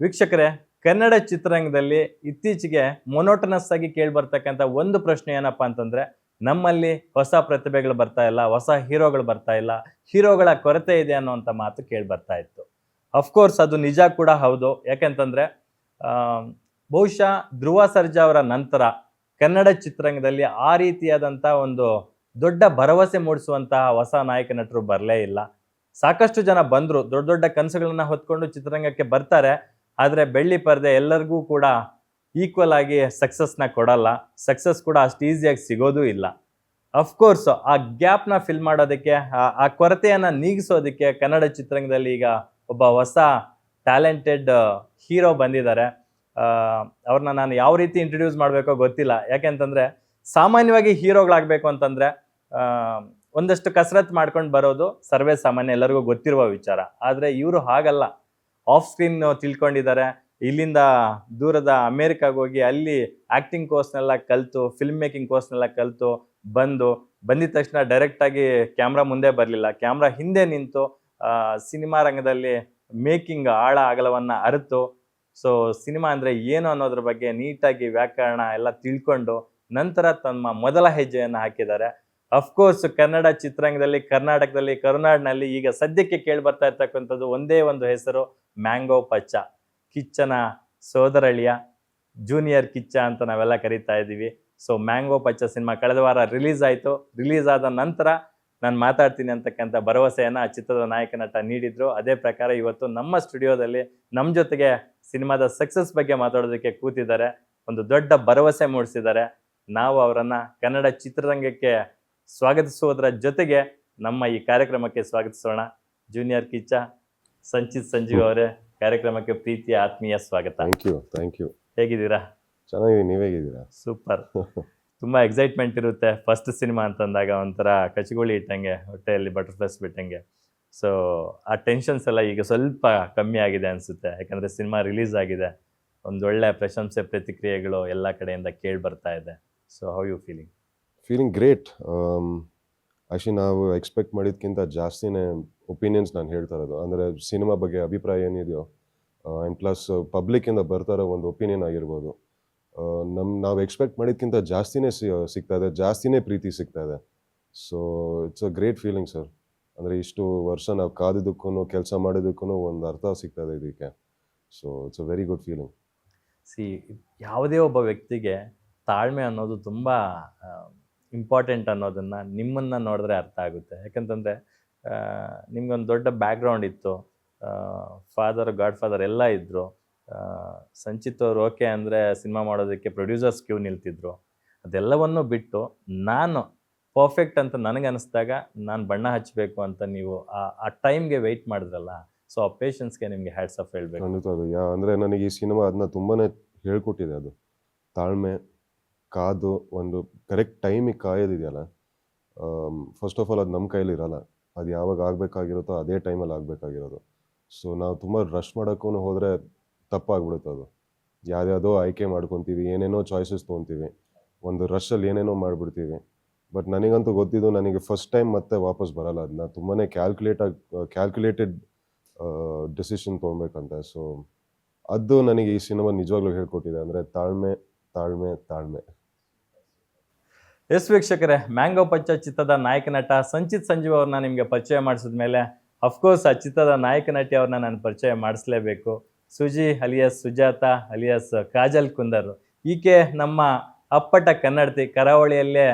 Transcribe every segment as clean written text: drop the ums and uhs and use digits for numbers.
ವೀಕ್ಷಕರೇ, ಕನ್ನಡ ಚಿತ್ರರಂಗದಲ್ಲಿ ಇತ್ತೀಚೆಗೆ ಮೊನೋಟನಸ್ ಆಗಿ ಕೇಳಿಬರ್ತಕ್ಕಂಥ ಒಂದು ಪ್ರಶ್ನೆ ಏನಪ್ಪಾ ಅಂತಂದ್ರೆ, ನಮ್ಮಲ್ಲಿ ಹೊಸ ಪ್ರತಿಭೆಗಳು ಬರ್ತಾ ಇಲ್ಲ, ಹೊಸ ಹೀರೋಗಳು ಬರ್ತಾ ಇಲ್ಲ, ಹೀರೋಗಳ ಕೊರತೆ ಇದೆ ಅನ್ನುವಂಥ ಮಾತು ಕೇಳಿ ಬರ್ತಾ ಇತ್ತು. ಅಫ್ಕೋರ್ಸ್ ಅದು ನಿಜ ಕೂಡ ಹೌದು. ಯಾಕೆಂತಂದ್ರೆ ಬಹುಶಃ ಧ್ರುವ ಸರ್ಜಾ ಅವರ ನಂತರ ಕನ್ನಡ ಚಿತ್ರರಂಗದಲ್ಲಿ ಆ ರೀತಿಯಾದಂಥ ಒಂದು ದೊಡ್ಡ ಭರವಸೆ ಮೂಡಿಸುವಂತಹ ಹೊಸ ನಾಯಕ ನಟರು ಬರಲೇ ಇಲ್ಲ. ಸಾಕಷ್ಟು ಜನ ಬಂದರು, ದೊಡ್ಡ ದೊಡ್ಡ ಕನಸುಗಳನ್ನ ಹೊತ್ಕೊಂಡು ಚಿತ್ರರಂಗಕ್ಕೆ ಬರ್ತಾರೆ. ಆದರೆ ಬೆಳ್ಳಿ ಪರದೆ ಎಲ್ಲರಿಗೂ ಕೂಡ ಈಕ್ವಲ್ ಆಗಿ ಸಕ್ಸಸ್ನ ಕೊಡಲ್ಲ. ಸಕ್ಸಸ್ ಕೂಡ ಅಷ್ಟು ಈಸಿಯಾಗಿ ಸಿಗೋದೂ ಇಲ್ಲ. ಅಫ್ಕೋರ್ಸ್ ಆ ಗ್ಯಾಪ್ನ ಫಿಲ್ ಮಾಡೋದಕ್ಕೆ, ಆ ಕೊರತೆಯನ್ನು ನೀಗಿಸೋದಕ್ಕೆ ಕನ್ನಡ ಚಿತ್ರರಂಗದಲ್ಲಿ ಈಗ ಒಬ್ಬ ಹೊಸ ಟ್ಯಾಲೆಂಟೆಡ್ ಹೀರೋ ಬಂದಿದ್ದಾರೆ. ಅವ್ರನ್ನ ನಾನು ಯಾವ ರೀತಿ ಇಂಟ್ರೊಡ್ಯೂಸ್ ಮಾಡಬೇಕೋ ಗೊತ್ತಿಲ್ಲ. ಯಾಕೆಂತಂದರೆ ಸಾಮಾನ್ಯವಾಗಿ ಹೀರೋಗಳಾಗಬೇಕು ಅಂತಂದರೆ ಒಂದಷ್ಟು ಕಸರತ್ತು ಮಾಡ್ಕೊಂಡು ಬರೋದು ಸರ್ವೇ ಸಾಮಾನ್ಯ, ಎಲ್ಲರಿಗೂ ಗೊತ್ತಿರುವ ವಿಚಾರ. ಆದರೆ ಇವರು ಹಾಗಲ್ಲ. ಆಫ್ ಸ್ಕ್ರೀನ್ ತಿಳ್ಕೊಂಡಿದ್ದಾರೆ. ಇಲ್ಲಿಂದ ದೂರದ ಅಮೇರಿಕಾಗೆ ಹೋಗಿ ಅಲ್ಲಿ ಆ್ಯಕ್ಟಿಂಗ್ ಕೋರ್ಸ್ನೆಲ್ಲ ಕಲಿತು, ಫಿಲ್ಮ್ ಮೇಕಿಂಗ್ ಕೋರ್ಸ್ನೆಲ್ಲ ಕಲಿತು ಬಂದಿದ ತಕ್ಷಣ ಡೈರೆಕ್ಟಾಗಿ ಕ್ಯಾಮ್ರಾ ಮುಂದೆ ಬರಲಿಲ್ಲ, ಕ್ಯಾಮ್ರಾ ಹಿಂದೆ ನಿಂತು ಸಿನಿಮಾ ರಂಗದಲ್ಲಿ ಮೇಕಿಂಗ್ ಆಳ ಅಗಲವನ್ನು ಅರಿತು, ಸೊ ಸಿನಿಮಾ ಅಂದರೆ ಏನು ಅನ್ನೋದ್ರ ಬಗ್ಗೆ ನೀಟಾಗಿ ವ್ಯಾಕರಣ ಎಲ್ಲ ತಿಳ್ಕೊಂಡು ನಂತರ ತಮ್ಮ ಮೊದಲ ಹೆಜ್ಜೆಯನ್ನು ಹಾಕಿದ್ದಾರೆ. ಅಫ್ಕೋರ್ಸ್ ಕನ್ನಡ ಚಿತ್ರರಂಗದಲ್ಲಿ, ಕರ್ನಾಟಕದಲ್ಲಿ, ಕರುನಾಡಿನಲ್ಲಿ ಈಗ ಸದ್ಯಕ್ಕೆ ಕೇಳಿ ಬರ್ತಾ ಇರ್ತಕ್ಕಂಥದ್ದು ಒಂದೇ ಒಂದು ಹೆಸರು, ಮ್ಯಾಂಗೋ ಪಚ್ಚ. ಕಿಚ್ಚನ ಸೋದರಳಿಯ, ಜೂನಿಯರ್ ಕಿಚ್ಚ ಅಂತ ನಾವೆಲ್ಲ ಕರೀತಾ ಇದ್ದೀವಿ. ಸೊ ಮ್ಯಾಂಗೋ ಪಚ್ಚ ಸಿನಿಮಾ ಕಳೆದ ವಾರ ರಿಲೀಸ್ ಆಯಿತು. ರಿಲೀಸ್ ಆದ ನಂತರ ನಾನು ಮಾತಾಡ್ತೀನಿ ಅಂತಕ್ಕಂಥ ಭರವಸೆಯನ್ನು ಆ ಚಿತ್ರದ ನಾಯಕ ನಟ ನೀಡಿದ್ರು. ಅದೇ ಪ್ರಕಾರ ಇವತ್ತು ನಮ್ಮ ಸ್ಟುಡಿಯೋದಲ್ಲಿ ನಮ್ಮ ಜೊತೆಗೆ ಸಿನಿಮಾದ ಸಕ್ಸಸ್ ಬಗ್ಗೆ ಮಾತಾಡೋದಕ್ಕೆ ಕೂತಿದ್ದಾರೆ. ಒಂದು ದೊಡ್ಡ ಭರವಸೆ ಮೂಡಿಸಿದ್ದಾರೆ. ನಾವು ಅವರನ್ನು ಕನ್ನಡ ಚಿತ್ರರಂಗಕ್ಕೆ ಸ್ವಾಗತಿಸುವುದರ ಜೊತೆಗೆ ನಮ್ಮ ಈ ಕಾರ್ಯಕ್ರಮಕ್ಕೆ ಸ್ವಾಗತಿಸೋಣ. ಜೂನಿಯರ್ ಕಿಚ್ಚ, ಸಂಚಿತ್ ಸಂಜೀವ್ ಅವರೇ, ಕಾರ್ಯಕ್ರಮಕ್ಕೆ ಪ್ರೀತಿಯ ಆತ್ಮೀಯ ಸ್ವಾಗತ. Thank you. ಹೇಗಿದ್ದೀರಾ? ಚೆನ್ನಾಗಿ, ನೀವು ಹೇಗಿದ್ದೀರಾ? ಸೂಪರ್. ತುಂಬ ಎಕ್ಸೈಟ್ಮೆಂಟ್ ಇರುತ್ತೆ ಫಸ್ಟ್ ಸಿನಿಮಾ ಅಂತಂದಾಗ, ಒಂಥರ ಕಚಿಗುಳಿ ಇಟ್ಟಂಗೆ, ಹೊಟ್ಟೆಯಲ್ಲಿ ಬಟರ್ಫ್ಲೈಸ್ ಬಿಟ್ಟಂಗೆ. ಸೊ ಆ ಟೆನ್ಷನ್ಸ್ ಎಲ್ಲ ಈಗ ಸ್ವಲ್ಪ ಕಮ್ಮಿ ಆಗಿದೆ ಅನಿಸುತ್ತೆ. ಯಾಕಂದರೆ ಸಿನಿಮಾ ರಿಲೀಸ್ ಆಗಿದೆ, ಒಂದೊಳ್ಳೆ ಪ್ರಶಂಸೆ ಪ್ರತಿಕ್ರಿಯೆಗಳು ಎಲ್ಲ ಕಡೆಯಿಂದ ಕೇಳಿ ಬರ್ತಾ ಇದೆ. So how you feeling great. Actually ನಾವು ಎಕ್ಸ್ಪೆಕ್ಟ್ ಮಾಡಿದ್ಕಿಂತ ಜಾಸ್ತಿನೇ ಒಪಿನಿಯನ್ಸ್ ನಾನು ಹೇಳ್ತಾ ಇರೋದು. ಅಂದರೆ ಸಿನಿಮಾ ಬಗ್ಗೆ ಅಭಿಪ್ರಾಯ ಏನಿದೆಯೋ ಆ್ಯಂಡ್ ಪ್ಲಸ್ ಪಬ್ಲಿಕ್ಕಿಂದ ಬರ್ತಾ ಇರೋ ಒಂದು ಒಪಿನಿಯನ್ ಆಗಿರ್ಬೋದು, ನಾವು ಎಕ್ಸ್ಪೆಕ್ಟ್ ಮಾಡಿದ್ಕಿಂತ ಜಾಸ್ತಿನೇ ಸಿಗ್ತಾ ಇದೆ, ಜಾಸ್ತಿನೇ ಪ್ರೀತಿ ಸಿಗ್ತಾ ಇದೆ. So it's a great feeling sir. ಅಂದರೆ ಇಷ್ಟು ವರ್ಷ ನಾವು ಕಾದಿದ್ದಕ್ಕೂ ಕೆಲಸ ಮಾಡಿದ್ದಕ್ಕೂ ಒಂದು ಅರ್ಥ ಸಿಗ್ತಾ ಇದೆ ಇದಕ್ಕೆ. So it's a very good feeling. ಯಾವುದೇ ಒಬ್ಬ ವ್ಯಕ್ತಿಗೆ ತಾಳ್ಮೆ ಅನ್ನೋದು ತುಂಬ ಇಂಪಾರ್ಟೆಂಟ್ ಅನ್ನೋದನ್ನು ನಿಮ್ಮನ್ನು ನೋಡಿದ್ರೆ ಅರ್ಥ ಆಗುತ್ತೆ. ಯಾಕಂತಂದರೆ ನಿಮ್ಗೊಂದು ದೊಡ್ಡ ಬ್ಯಾಕ್ಗ್ರೌಂಡ್ ಇತ್ತು, ಗಾಡ್ ಫಾದರ್ ಎಲ್ಲ ಇದ್ದರು. ಸಂಚಿತ್ ಅವರು ಓಕೆ ಅಂದರೆ ಸಿನಿಮಾ ಮಾಡೋದಕ್ಕೆ ಪ್ರೊಡ್ಯೂಸರ್ಸ್ ಕ್ಯೂ ನಿಲ್ತಿದ್ರು. ಅದೆಲ್ಲವನ್ನು ಬಿಟ್ಟು ನಾನು ಪರ್ಫೆಕ್ಟ್ ಅಂತ ನನಗೆ ಅನಿಸ್ದಾಗ ನಾನು ಬಣ್ಣ ಹಚ್ಚಬೇಕು ಅಂತ ನೀವು ಆ ಟೈಮ್ಗೆ ವೆಯ್ಟ್ ಮಾಡಿದ್ರಲ್ಲ, ಸೊ ಆ ಪೇಷನ್ಸ್ಗೆ ನಿಮಗೆ ಹ್ಯಾಟ್ಸ್ ಆಫ್ ಹೇಳಬೇಕು. ಖಂಡಿತ ಅದು ಅಂದರೆ ನನಗೆ ಈ ಸಿನಿಮಾ ಅದನ್ನ ತುಂಬಾ ಹೇಳ್ಕೊಟ್ಟಿದೆ. ಅದು ತಾಳ್ಮೆ, ಕಾದು ಒಂದು ಕರೆಕ್ಟ್ ಟೈಮಿಗೆ ಕಾಯೋದಿದೆಯಲ್ಲ, ಫಸ್ಟ್ ಆಫ್ ಆಲ್ ಅದು ನಮ್ಮ ಕೈಯಲ್ಲಿ ಇರೋಲ್ಲ. ಅದು ಯಾವಾಗ ಆಗಬೇಕಾಗಿರುತ್ತೋ ಅದೇ ಟೈಮಲ್ಲಿ ಆಗಬೇಕಾಗಿರೋದು. ಸೊ ನಾವು ತುಂಬ ರಶ್ ಮಾಡೋಕ್ಕೂ ಹೋದರೆ ತಪ್ಪಾಗ್ಬಿಡುತ್ತೆ. ಅದು ಯಾವುದ್ಯಾವುದೋ ಆಯ್ಕೆ ಮಾಡ್ಕೊತೀವಿ, ಏನೇನೋ ಚಾಯ್ಸಸ್ ತೊಗೊತೀವಿ, ಒಂದು ರಶಲ್ಲಿ ಏನೇನೋ ಮಾಡಿಬಿಡ್ತೀವಿ. ಬಟ್ ನನಗಂತೂ ಗೊತ್ತಿದ್ದು ನನಗೆ ಫಸ್ಟ್ ಟೈಮ್ ಮತ್ತೆ ವಾಪಸ್ ಬರೋಲ್ಲ. ಅದನ್ನ ತುಂಬಾ ಕ್ಯಾಲ್ಕುಲೇಟೆಡ್ ಡಿಸಿಷನ್ ತೊಗೊಬೇಕಂತ. ಸೊ ಅದು ನನಗೆ ಈ ಸಿನಿಮಾ ನಿಜವಾಗ್ಲೂ ಹೇಳ್ಕೊಟ್ಟಿದೆ. ಅಂದರೆ ತಾಳ್ಮೆ ತಾಳ್ಮೆ ತಾಳ್ಮೆ. ಎಸ್ ವೀಕ್ಷಕರೇ, ಮ್ಯಾಂಗೋ ಪಚ್ಚ ಚಿತ್ರದ ನಾಯಕ ನಟ ಸಂಚಿತ್ ಸಂಜೀವ್ ಅವ್ರನ್ನ ನಿಮಗೆ ಪರಿಚಯ ಮಾಡಿಸಿದ ಮೇಲೆ ಅಫ್ಕೋರ್ಸ್ ಆ ಚಿತ್ರದ ನಾಯಕ ನಟಿ ಅವ್ರನ್ನ ನಾನು ಪರಿಚಯ ಮಾಡಿಸ್ಲೇಬೇಕು. Suji alias Sujatha alias Kajal Kundar. ಈಕೆ ನಮ್ಮ ಅಪ್ಪಟ ಕನ್ನಡತಿ, ಕರಾವಳಿಯಲ್ಲೇ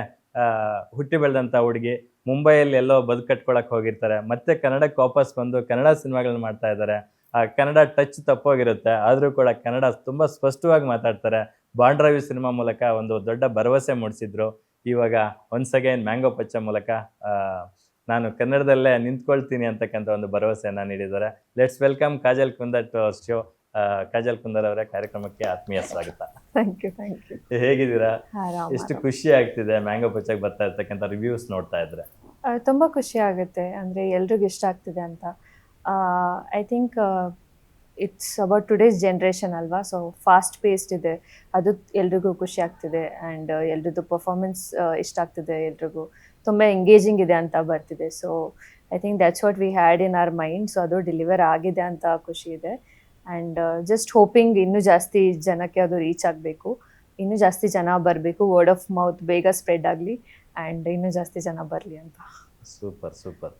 ಹುಟ್ಟಿ ಬೆಳೆದಂಥ ಹುಡುಗಿ. ಮುಂಬೈಯಲ್ಲಿ ಎಲ್ಲೋ ಬದುಕಟ್ಕೊಳಕ್ಕೆ ಹೋಗಿರ್ತಾರೆ, ಮತ್ತೆ ಕನ್ನಡಕ್ಕೆ ವಾಪಸ್ ಬಂದು ಕನ್ನಡ ಸಿನಿಮಾಗಳನ್ನ ಮಾಡ್ತಾ ಇದ್ದಾರೆ. ಆ ಕನ್ನಡ ಟಚ್ ತಪ್ಪೋಗಿರುತ್ತೆ, ಆದರೂ ಕೂಡ ಕನ್ನಡ ತುಂಬ ಸ್ಪಷ್ಟವಾಗಿ ಮಾತಾಡ್ತಾರೆ. ಬಾಂಡ್ರಾವಿ ಸಿನಿಮಾ ಮೂಲಕ ಒಂದು ದೊಡ್ಡ ಭರವಸೆ ಮೂಡಿಸಿದ್ರು. ಇವಾಗ ಒನ್ಸ್ ಅಗೈನ್ ಮ್ಯಾಂಗೋ ಪಚ್ಚ ಮೂಲಕ ನಾನು ಕನ್ನಡದಲ್ಲೇ ನಿಂತ್ಕೊಳ್ತೀನಿ ಅಂತಕ್ಕಂಥ ಒಂದು ಭರವಸೆಯನ್ನು ನೀಡಿದ್ದಾರೆ. Let's welcome Kajal Kundar to our show. Kajal Kundar ಅವರ ಕಾರ್ಯಕ್ರಮಕ್ಕೆ ಆತ್ಮೀಯ ಸ್ವಾಗತ. Thank you. ಹೇಗಿದ್ದೀರಾ? ಎಷ್ಟು ಖುಷಿ ಆಗ್ತಿದೆ ಮ್ಯಾಂಗೋ ಪಚ್ಚಕ್ಕೆ ಬರ್ತಾ ಇರ್ತಕ್ಕಂಥ ರಿವ್ಯೂಸ್ ನೋಡ್ತಾ ಇದ್ರೆ? ತುಂಬ ಖುಷಿ ಆಗುತ್ತೆ. ಅಂದರೆ ಎಲ್ರಿಗೂ ಇಷ್ಟ ಆಗ್ತಿದೆ ಅಂತ. I think it's about today's generation ಅಲ್ವಾ, ಸೊ ಫಾಸ್ಟ್ ಪೇಸ್ಡ್ ಇದೆ, ಅದು ಎಲ್ರಿಗೂ ಖುಷಿ ಆಗ್ತಿದೆ. ಆ್ಯಂಡ್ ಎಲ್ರದ್ದು ಪರ್ಫಾರ್ಮೆನ್ಸ್ ಇಷ್ಟ ಆಗ್ತಿದೆ, ಎಲ್ರಿಗೂ ತುಂಬ ಎಂಗೇಜಿಂಗ್ ಇದೆ ಅಂತ ಬರ್ತಿದೆ. So I think that's what we had in our mind. So ಅದು ಡೆಲಿವರ್ ಆಗಿದೆ ಅಂತ ಖುಷಿ ಇದೆ. ಆ್ಯಂಡ್ ಜಸ್ಟ್ ಹೋಪಿಂಗ್ ಇನ್ನೂ ಜಾಸ್ತಿ ಜನಕ್ಕೆ ಅದು ರೀಚ್ ಆಗಬೇಕು, ಇನ್ನೂ ಜಾಸ್ತಿ ಜನ ಬರಬೇಕು, ವರ್ಡ್ ಆಫ್ ಮೌತ್ ಬೇಗ ಸ್ಪ್ರೆಡ್ ಆಗಲಿ ಆ್ಯಂಡ್ ಇನ್ನೂ ಜಾಸ್ತಿ ಜನ ಬರಲಿ ಅಂತ. Super super.